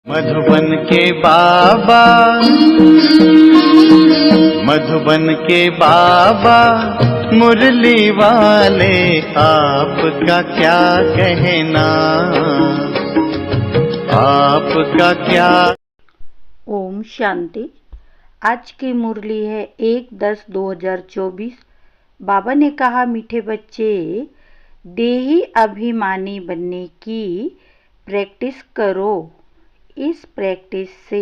मधुबन के बाबा, मधुबन के बाबा मुरली वाले, आपका क्या कहना, आपका क्या। ओम शांति। आज की मुरली है 1/10/2024। बाबा ने कहा, मीठे बच्चे, देही अभिमानी बनने की प्रैक्टिस करो। इस प्रैक्टिस से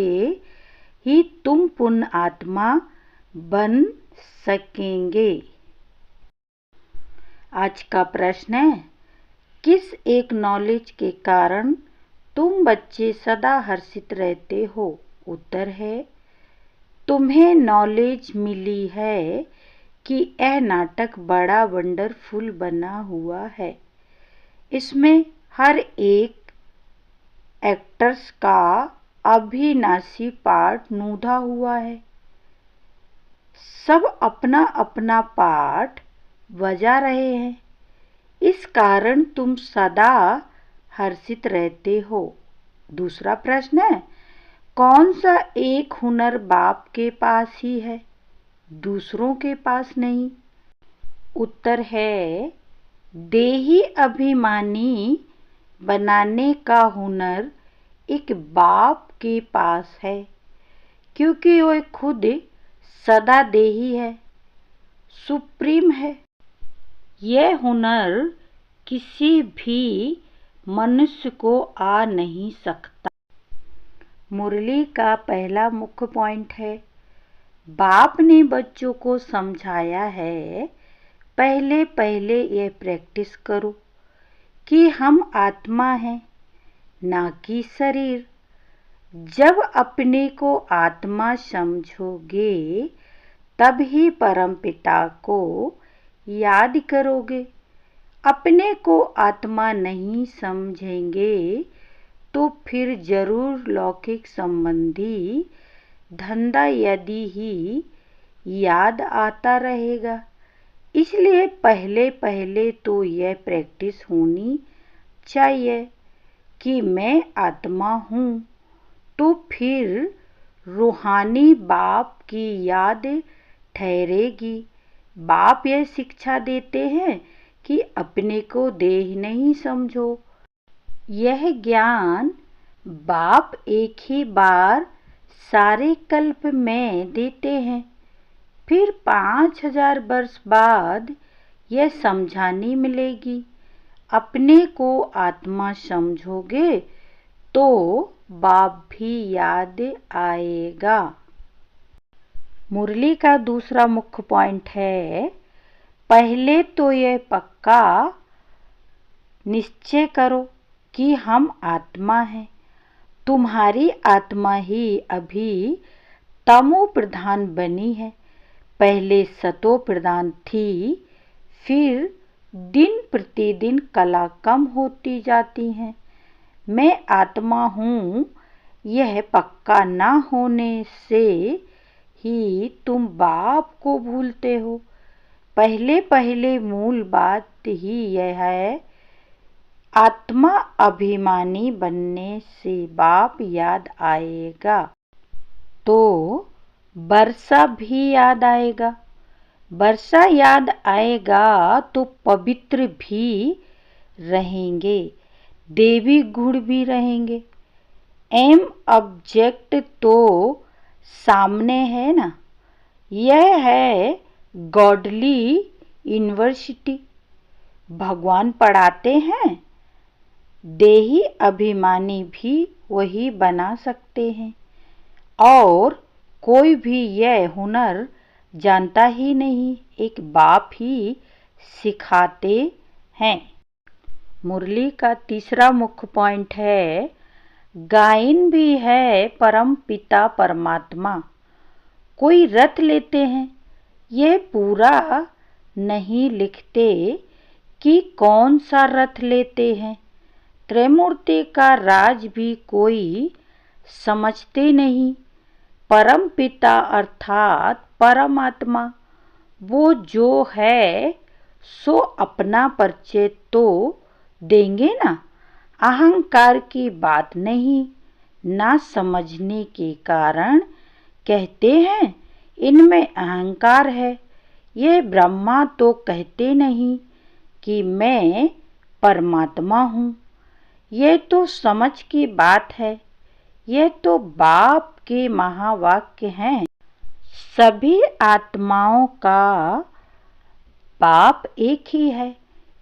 ही तुम पूर्ण आत्मा बन सकेंगे। आज का प्रश्न है, किस एक नॉलेज के कारण तुम बच्चे सदा हर्षित रहते हो? उत्तर है, तुम्हें नॉलेज मिली है कि यह नाटक बड़ा वंडरफुल बना हुआ है। इसमें हर एक एक्टर्स का अविनाशी पार्ट नूधा हुआ है। सब अपना अपना पार्ट बजा रहे हैं। इस कारण तुम सदा हर्षित रहते हो। दूसरा प्रश्न है, कौन सा एक हुनर बाप के पास ही है, दूसरों के पास नहीं? उत्तर है, देही अभिमानी बनाने का हुनर एक बाप के पास है, क्योंकि वह खुद सदा देही है, सुप्रीम है। यह हुनर किसी भी मनुष्य को आ नहीं सकता। मुरली का पहला मुख्य पॉइंट है, बाप ने बच्चों को समझाया है, पहले पहले यह प्रैक्टिस करो कि हम आत्मा हैं, ना कि शरीर। जब अपने को आत्मा समझोगे तब ही परमपिता को याद करोगे। अपने को आत्मा नहीं समझेंगे तो फिर जरूर लौकिक संबंधी धंधा यदि ही याद आता रहेगा। इसलिए पहले पहले तो यह प्रैक्टिस होनी चाहिए कि मैं आत्मा हूँ, तो फिर रूहानी बाप की याद ठहरेगी। बाप यह शिक्षा देते हैं कि अपने को देह नहीं समझो। यह ज्ञान बाप एक ही बार सारे कल्प में देते हैं, फिर 5000 वर्ष बाद यह समझानी मिलेगी। अपने को आत्मा समझोगे तो बाप भी याद आएगा। मुरली का दूसरा मुख्य पॉइंट है, पहले तो यह पक्का निश्चय करो कि हम आत्मा हैं। तुम्हारी आत्मा ही अभी तमो प्रधान बनी है, पहले सतो प्रधान थी। फिर दिन प्रतिदिन कला कम होती जाती हैं। मैं आत्मा हूँ, यह पक्का ना होने से ही तुम बाप को भूलते हो। पहले पहले मूल बात ही यह है, आत्मा अभिमानी बनने से बाप याद आएगा तो वर्षा भी याद आएगा। वर्षा याद आएगा तो पवित्र भी रहेंगे, देवी गुण भी रहेंगे। एम ऑब्जेक्ट तो सामने है ना, यह है गॉडली यूनिवर्सिटी। भगवान पढ़ाते हैं, देही अभिमानी भी वही बना सकते हैं, और कोई भी यह हुनर जानता ही नहीं, एक बाप ही सिखाते हैं। मुरली का तीसरा मुख्य पॉइंट है, गायन भी है परम पिता परमात्मा। कोई रथ लेते हैं, यह पूरा नहीं लिखते कि कौन सा रथ लेते हैं। त्रैमूर्ति का राज भी कोई समझते नहीं। परम पिता अर्थात परमात्मा, वो जो है सो अपना परिचय तो देंगे ना, अहंकार की बात नहीं ना समझने के कारण कहते हैं इनमें अहंकार है। ये ब्रह्मा तो कहते नहीं कि मैं परमात्मा हूँ। ये तो समझ की बात है। ये तो बाप के महावाक्य हैं। सभी आत्माओं का बाप एक ही है।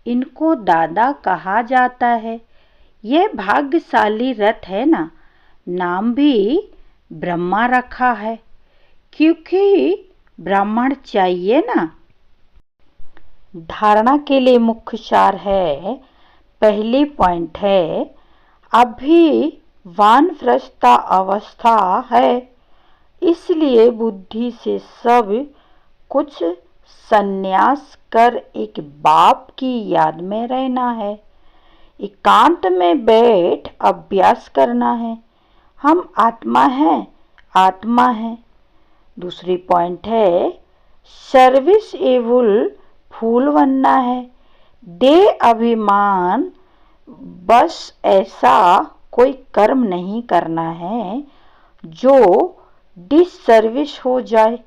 इनको दादा कहा जाता है। ये भाग्यशाली रथ है ना, नाम भी ब्रह्मा रखा है क्योंकि ब्राह्मण चाहिए ना। धारणा के लिए मुख्य सार है। पहली पॉइंट है अभी वानप्रस्था अवस्था है, इसलिए बुद्धि से सब कुछ संन्यास कर एक बाप की याद में रहना है। एकांत में बैठ अभ्यास करना है। हम आत्मा हैं, आत्मा हैं। दूसरी पॉइंट है सर्विस एवल फूल बनना है। दे अभिमान बस ऐसा कोई कर्म नहीं करना है जो डिसर्विस हो जाए।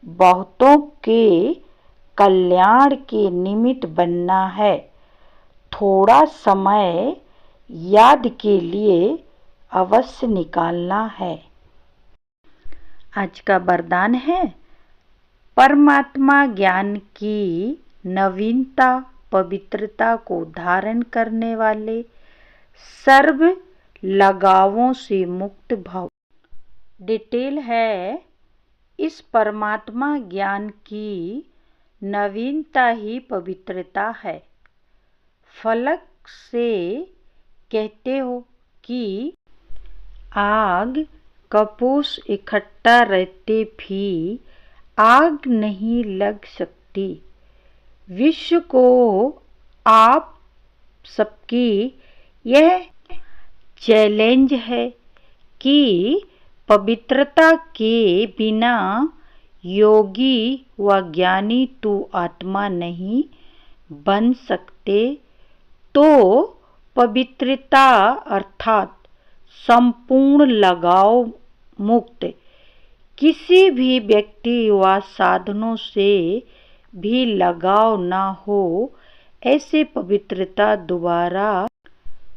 बहुतों के कल्याण के निमित्त बनना है। थोड़ा समय याद के लिए अवश्य निकालना है। आज का वरदान है परमात्मा ज्ञान की नवीनता पवित्रता को धारण करने वाले सर्व लगावों से मुक्त भव। डिटेल है इस परमात्मा ज्ञान की नवीनता ही पवित्रता है। फलक से कहते हो कि आग कपूस इकट्ठा रहते भी आग नहीं लग सकती। विश्व को आप सबकी यह चैलेंज है कि पवित्रता के बिना योगी व ज्ञानी तो आत्मा नहीं बन सकते। तो पवित्रता अर्थात संपूर्ण लगाव मुक्त, किसी भी व्यक्ति व साधनों से भी लगाव ना हो, ऐसे पवित्रता द्वारा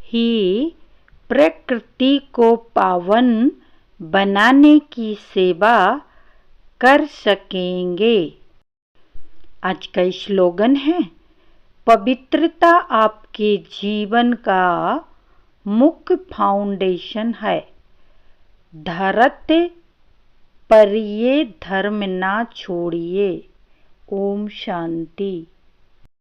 ही प्रकृति को पावन बनाने की सेवा कर सकेंगे। आज का स्लोगन है पवित्रता आपके जीवन का मुख्य फाउंडेशन है। धरते पर ये धर्म ना छोड़िए। ओम शांति।